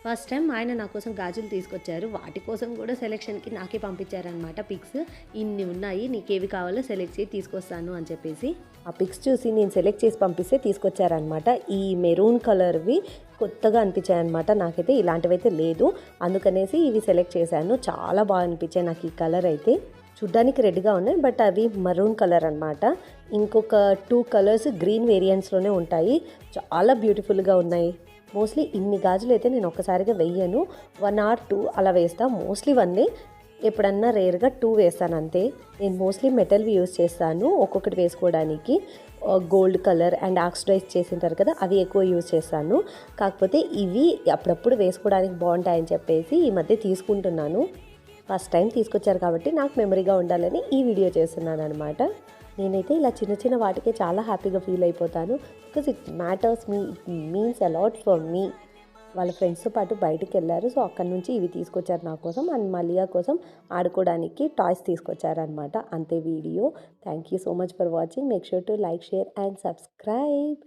First time ఆయన నా కోసం గాజులు తీసుకొచ్చారు. వాటి కోసం కూడా సెలెక్షన్‌కి నాకే పంపించారనమాట పిక్స్. ఇన్ని ఉన్నాయి, నీకేవి కావాలో సెలెక్ట్ చేసి తీసుకొస్తాను అని చెప్పేసి. ఆ పిక్స్ చూసి నేను సెలెక్ట్ చేసి పంపిస్తే తీసుకొచ్చారనమాట. ఈ మెరూన్ కలర్‌వి కొత్తగా అనిపించాయన్నమాట. నాకైతే ఇలాంటివైతే లేదు, అందుకనేసి ఇవి సెలెక్ట్ చేశాను. చాలా బాగా అనిపించాయి నాకు ఈ కలర్ అయితే. చూడ్డానికి రెడ్గా ఉన్నాయి, బట్ అవి మరూన్ కలర్ అనమాట. ఇంకొక 2 కలర్స్ గ్రీన్ వేరియంట్స్లోనే ఉంటాయి. చాలా బ్యూటిఫుల్గా ఉన్నాయి. మోస్ట్లీ ఇన్ని గాజులు అయితే నేను ఒక్కసారిగా వెయ్యను, 1 ఆర్ 2 అలా వేస్తాను. మోస్ట్లీ 1, ఎప్పుడన్నా రేర్గా 2 వేస్తాను అంతే. నేను మోస్ట్లీ మెటల్వి యూస్ చేస్తాను ఒక్కొక్కటి వేసుకోవడానికి. గోల్డ్ కలర్ అండ్ ఆక్సిడైజ్ చేసింటారు కదా, అవి ఎక్కువ యూజ్ చేస్తాను. కాకపోతే ఇవి అప్పుడప్పుడు వేసుకోవడానికి బాగుంటాయని చెప్పేసి ఈ మధ్య తీసుకుంటున్నాను. ఫస్ట్ టైం తీసుకొచ్చారు కాబట్టి నాకు మెమరీగా ఉండాలని ఈ వీడియో చేస్తున్నాను అనమాట. నేనైతే ఇలా చిన్న చిన్న వాటికే చాలా హ్యాపీగా ఫీల్ అయిపోతాను. Because it matters me, it means a lot for me. వాళ్ళ ఫ్రెండ్స్తో పాటు బయటికి వెళ్ళారు, సో అక్కడ నుంచి ఇవి తీసుకొచ్చారు నా కోసం. అండ్ మలియా కోసం ఆడుకోవడానికి టాయ్స్ తీసుకొచ్చారనమాట. అంతే video. Thank you so much for watching. Make sure to like, share and subscribe.